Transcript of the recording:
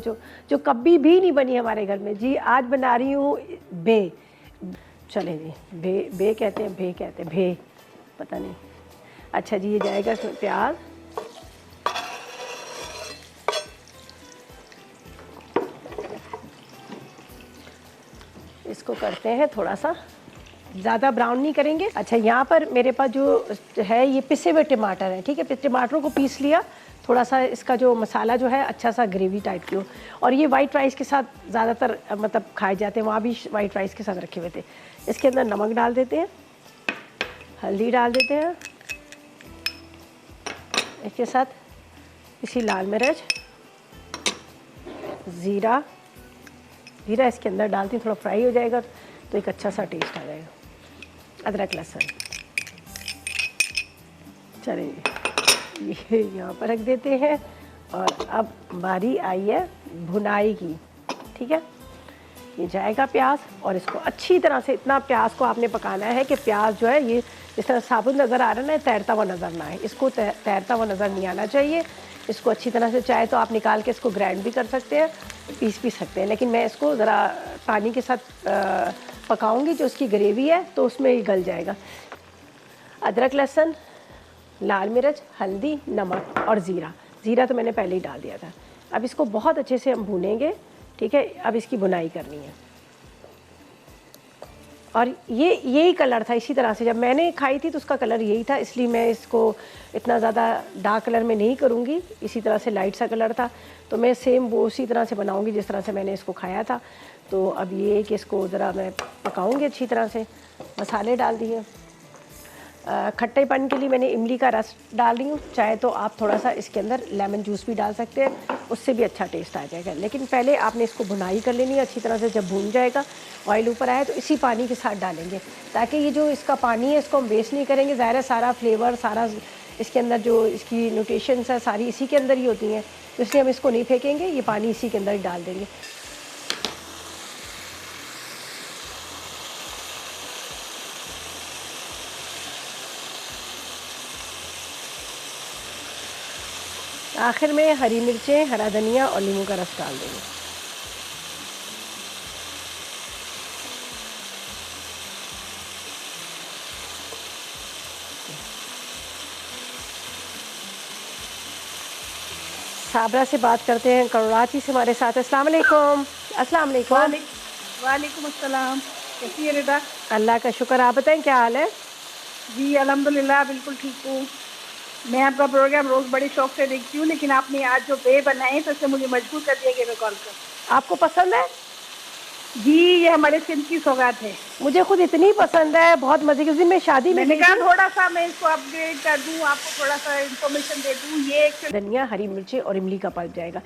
जो जो कभी भी नहीं बनी हमारे घर में जी। आज बना रही हूँ बे। चले जी, बे कहते हैं, भे कहते हैं, भे पता नहीं। अच्छा जी, ये जाएगा इसमें प्याज, इसको करते हैं थोड़ा सा, ज़्यादा ब्राउन नहीं करेंगे। अच्छा, यहाँ पर मेरे पास जो है ये पिसे हुए टमाटर हैं, ठीक है। टमाटरों को पीस लिया, थोड़ा सा इसका जो मसाला जो है अच्छा सा ग्रेवी टाइप की हो। और ये वाइट राइस के साथ ज़्यादातर मतलब खाए जाते हैं, वहाँ भी वाइट राइस के साथ रखे हुए थे। इसके अंदर नमक डाल देते हैं, हल्दी डाल देते हैं, इसके साथ इसी लाल मिर्च, ज़ीरा इसके अंदर डालती हूँ, थोड़ा फ्राई हो जाएगा तो एक अच्छा सा टेस्ट आ जाएगा। अदरक लहसुन, चलिए ये यहाँ पर रख देते हैं। और अब बारी आई है भुनाई की, ठीक है। ये जाएगा प्याज, और इसको अच्छी तरह से, इतना प्याज को आपने पकाना है कि प्याज जो है ये जिस तरह साबुत नज़र आ रहा है ना, तैरता हुआ नज़र ना आए। इसको तैरता हुआ नज़र नहीं आना चाहिए। इसको अच्छी तरह से, चाहे तो आप निकाल के इसको ग्राइंड भी कर सकते हैं, पीस भी सकते हैं, लेकिन मैं इसको ज़रा पानी के साथ पकाऊंगी। जो उसकी ग्रेवी है तो उसमें ही गल जाएगा। अदरक लहसुन, लाल मिर्च, हल्दी, नमक और ज़ीरा तो मैंने पहले ही डाल दिया था। अब इसको बहुत अच्छे से हम भूनेंगे, ठीक है। अब इसकी बुनाई करनी है। और यही कलर था, इसी तरह से जब मैंने खाई थी तो उसका कलर यही था, इसलिए मैं इसको इतना ज़्यादा डार्क कलर में नहीं करूँगी। इसी तरह से लाइट सा कलर था, तो मैं सेम वो उसी तरह से बनाऊँगी जिस तरह से मैंने इसको खाया था। तो अब ये कि इसको ज़रा मैं पकाऊँगी अच्छी तरह से। मसाले डाल दिए, खट्टेपन के लिए मैंने इमली का रस डाल रही हूँ। चाहे तो आप थोड़ा सा इसके अंदर लेमन जूस भी डाल सकते हैं, उससे भी अच्छा टेस्ट आ जाएगा। लेकिन पहले आपने इसको भुनाई कर लेनी है अच्छी तरह से। जब भून जाएगा, ऑयल ऊपर आए, तो इसी पानी के साथ डालेंगे, ताकि ये जो इसका पानी है इसको हम वेस्ट नहीं करेंगे। ज़ाहिर है सारा फ्लेवर, सारा इसके अंदर जो इसकी न्यूट्रिशंस है सारी इसी के अंदर ही होती हैं, तो इसलिए हम इसको नहीं फेंकेंगे, ये पानी इसी के अंदर ही डाल देंगे। आखिर में हरी मिर्चें, हरा धनिया और नींबू का रस डाल देंगे। साबरा से बात करते हैं, कराची से हमारे साथ। अस्सलाम वालेकुम। अस्सलाम वालेकुम। वालेकुम अस्सलाम। कैसी है रिदा? अल्लाह का शुक्र, आप बताएं क्या हाल है? जी अल्हम्दुलिल्लाह, बिल्कुल ठीक हूँ। मैं आपका प्रोग्राम रोज़ बड़े शौक से देखती हूँ, लेकिन आपने आज जो बे बनाए तो इससे मुझे मजबूर कर दिया कि मैं कॉल करूँ। आपको पसंद है? जी, ये हमारे सिंध की सौगात है। मुझे खुद इतनी पसंद है, बहुत मजे की। उस दिन मैं शादी में मैंने गई कहा थी। थोड़ा सा मैं इसको अपग्रेड कर दूँ, आपको थोड़ा सा इन्फॉर्मेशन दे दूँ। ये एक धनिया, हरी मिर्ची और इमली का पड़ जाएगा।